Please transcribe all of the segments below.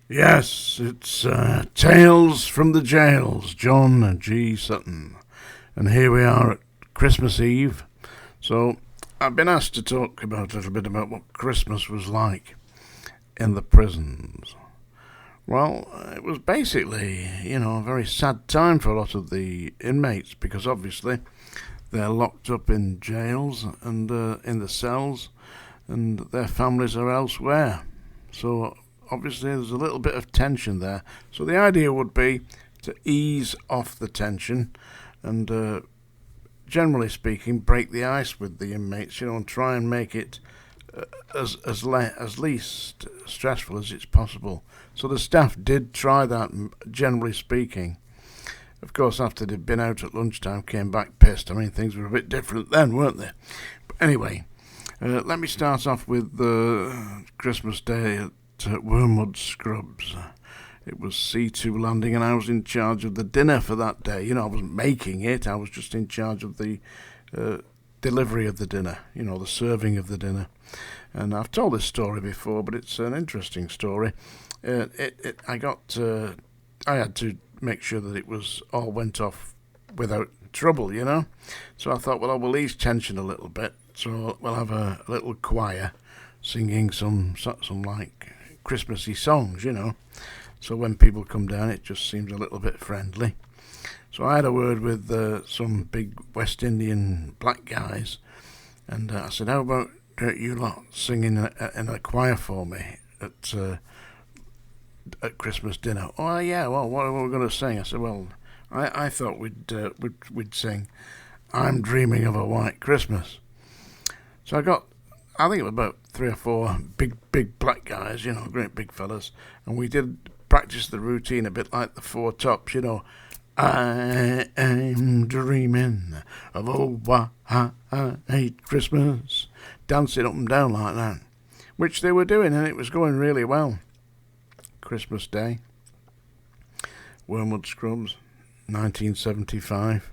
Yes, it's Tales from the Jails, John G. Sutton. And here we are at Christmas Eve. So I've been asked to talk about a little bit about what Christmas was like in the prisons. Well, it was basically, a very sad time for a lot of the inmates because obviously they're locked up in jails and in the cells and their families are elsewhere. So obviously there's a little bit of tension there. So the idea would be to ease off the tension and generally speaking break the ice with the inmates, and try and make it as least stressful as it's possible. So the staff did try that, generally speaking. Of course, after they'd been out at lunchtime, came back pissed. I mean, things were a bit different then, weren't they? But anyway, let me start off with Christmas Day at Wormwood Scrubs. It was C2 landing and I was in charge of the dinner for that day. I wasn't making it, I was just in charge of the delivery of the dinner, the serving of the dinner. And I've told this story before, but it's an interesting story. I had to make sure that it was all went off without trouble, So I thought, well, I will ease tension a little bit. So we'll have a little choir singing some like Christmassy songs, So when people come down, it just seems a little bit friendly. So I had a word with some big West Indian black guys, and I said, how about you lot singing in a choir for me at Christmas dinner? Oh yeah, well, what are we going to sing? I said, well, I thought we'd sing I'm Dreaming of a White Christmas. So I think it was about 3 or 4 big black guys, great big fellas, and we did practice the routine a bit like the Four Tops, I am dreaming of a white Christmas, dancing up and down like that, which they were doing, and it was going really well. Christmas Day, Wormwood Scrubs, 1975,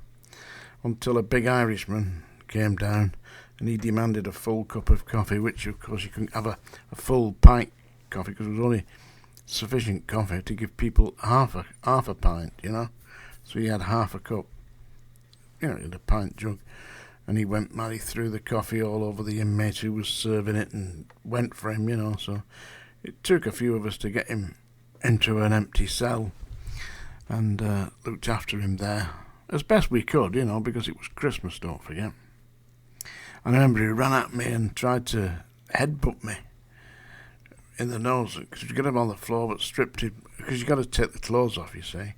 until a big Irishman came down and he demanded a full cup of coffee, which of course you couldn't have a full pint coffee because it was only sufficient coffee to give people half a pint, So he had half a cup, in a pint jug, and he went mad. He threw the coffee all over the inmate who was serving it and went for him, So it took a few of us to get him into an empty cell and looked after him there as best we could, because it was Christmas, don't forget. And I remember he ran at me and tried to headbutt me in the nose because you got him on the floor but stripped him, because you got to take the clothes off, you see,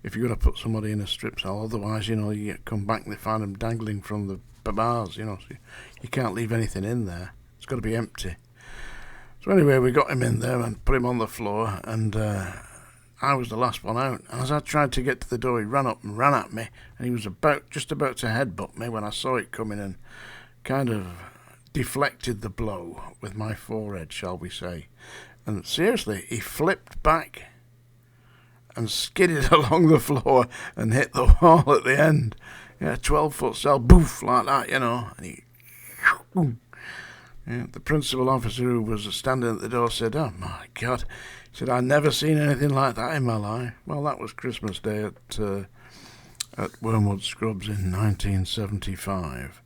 if you're going to put somebody in a strip cell. Otherwise, you come back and they find them dangling from the bars, so you can't leave anything in there. It's got to be empty. So anyway, we got him in there and put him on the floor, and I was the last one out. And as I tried to get to the door, he ran up and ran at me, and he was just about to headbutt me when I saw it coming and kind of deflected the blow with my forehead, shall we say. And seriously, he flipped back and skidded along the floor and hit the wall at the end. 12-foot cell, boof, like that, And he... the principal officer who was standing at the door said, oh my God. He said, I've never seen anything like that in my life. Well, that was Christmas Day at Wormwood Scrubs in 1975.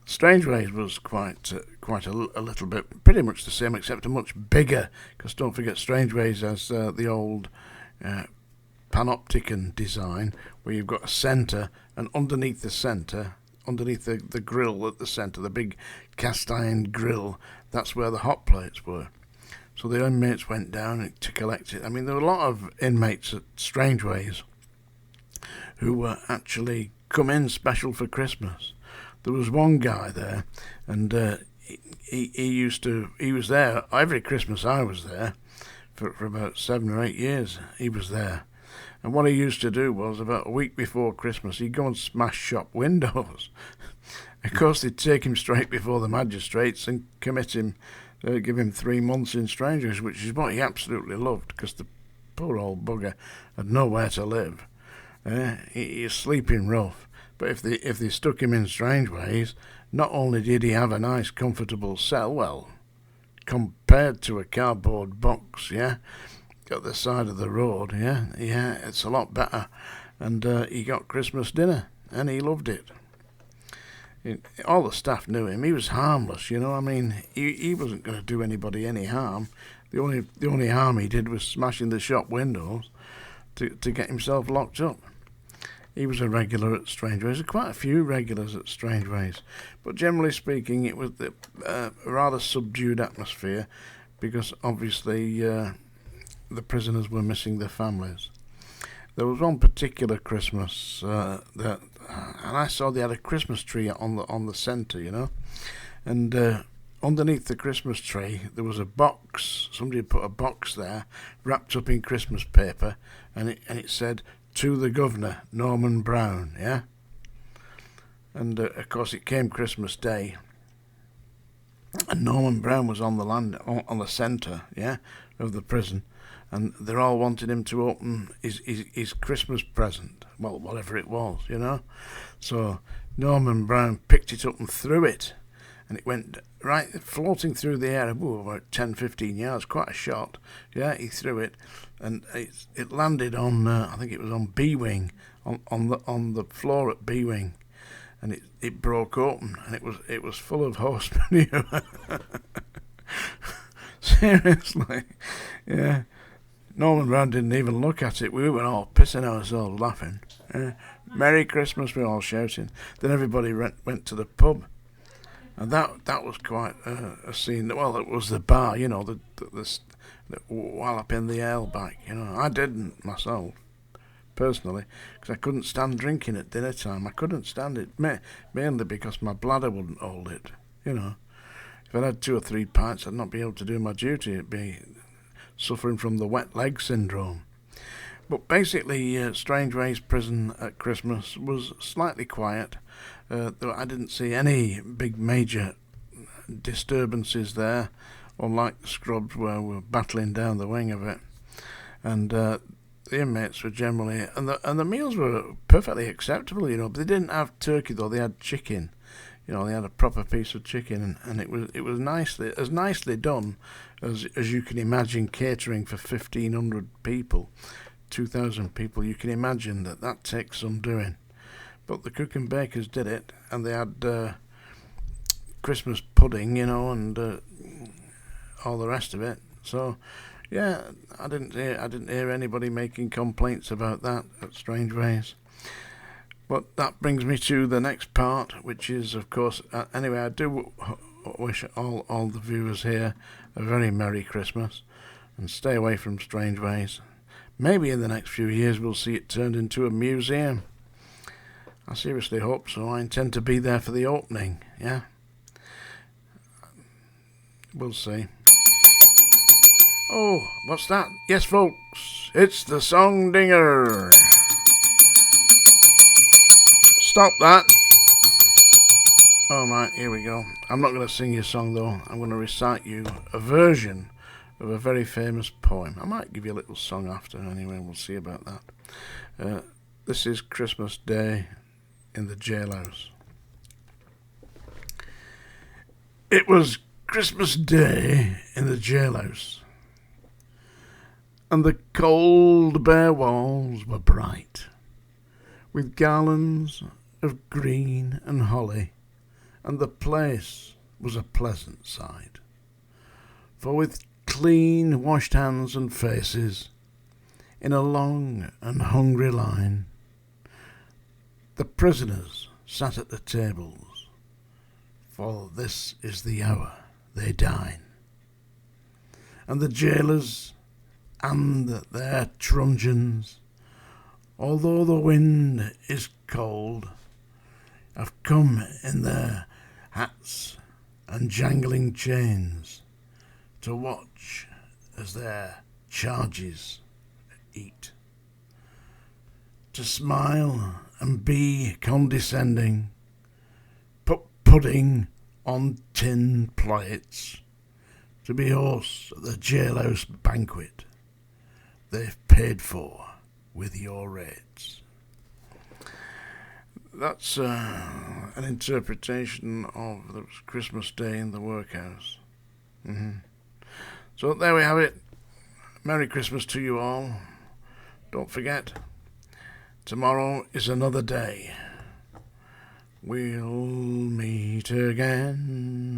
Strangeways was quite a little bit, pretty much the same, except a much bigger, because don't forget Strangeways has the old panopticon design, where you've got a centre, and underneath the centre, underneath the grill at the centre, the big cast iron grill, that's where the hot plates were. So the inmates went down to collect it. I mean, there were a lot of inmates at Strangeways who were actually come in special for Christmas. There was one guy there, and he was there every Christmas. I was there for about 7 or 8 years. He was there, and what he used to do was, about a week before Christmas, he'd go and smash shop windows. Of course, they'd take him straight before the magistrates and commit him, give him 3 months in Strangers, which is what he absolutely loved, because the poor old bugger had nowhere to live. He's sleeping rough. But if they stuck him in Strangeways, not only did he have a nice, comfortable cell, well, compared to a cardboard box, yeah, at the side of the road, yeah, it's a lot better. And he got Christmas dinner, and he loved it. All the staff knew him. He was harmless, you know. I mean, he wasn't going to do anybody any harm. The only harm he did was smashing the shop windows to get himself locked up. He was a regular at Strangeways. There were quite a few regulars at Strangeways, but generally speaking, it was a rather subdued atmosphere because obviously the prisoners were missing their families. There was one particular Christmas and I saw they had a Christmas tree on the centre, you know, and underneath the Christmas tree there was a box. Somebody had put a box there, wrapped up in Christmas paper, and it said, "To the Governor, Norman Brown," yeah. And of course it came Christmas Day, and Norman Brown was on the centre, yeah, of the prison, and they're all wanting him to open his Christmas present, well, whatever it was, you know. So Norman Brown picked it up and threw it, and it went right floating through the air, about 10-15 yards, quite a shot. Yeah, he threw it, and it landed on I think it was on B wing, on the floor at B wing, and it broke open, and it was full of horse manure. Seriously, yeah. Norman Brown didn't even look at it. We were all pissing ourselves laughing. Merry Christmas, we were all shouting. Then everybody went to the pub. And that was quite a scene. Well, it was the bar, you know, the wallop in the ale back, you know. I didn't myself, personally, because I couldn't stand drinking at dinner time. I couldn't stand it, mainly because my bladder wouldn't hold it, you know. If I'd had 2 or 3 pints, I'd not be able to do my duty. It'd be suffering from the wet leg syndrome. But basically, Strangeways Prison at Christmas was slightly quiet. I didn't see any big major disturbances there, unlike the Scrubs where we were battling down the wing of it. And the inmates were generally, and the meals were perfectly acceptable, you know. But they didn't have turkey though; they had chicken. You know, they had a proper piece of chicken, and it was nicely done as you can imagine, catering for 1,500 people, 2,000 people. You can imagine that takes some doing. But the cook and bakers did it, and they had Christmas pudding, you know, and all the rest of it. So, yeah, I didn't hear anybody making complaints about that at Strangeways. But that brings me to the next part, which is, of course, anyway, I do wish all the viewers here a very Merry Christmas, and stay away from Strangeways. Maybe in the next few years we'll see it turned into a museum. I seriously hope so. I intend to be there for the opening, yeah? We'll see. Oh, what's that? Yes, folks, it's the Song Dinger. Stop that. Oh, right, here we go. I'm not going to sing you a song, though. I'm going to recite you a version of a very famous poem. I might give you a little song after, anyway. We'll see about that. This is Christmas Day in the jailhouse. It was Christmas Day in the jailhouse, and the cold bare walls were bright with garlands of green and holly, and the place was a pleasant sight, for with clean washed hands and faces in a long and hungry line, the prisoners sat at the tables, for this is the hour they dine. And the jailers and their truncheons, although the wind is cold, have come in their hats and jangling chains to watch as their charges eat, to smile and be condescending, put pudding on tin plates, to be hosts at the jailhouse banquet they've paid for with your rates. That's an interpretation of the Christmas Day in the workhouse. So there we have it. Merry Christmas to you all. Don't forget, tomorrow is another day. We'll meet again.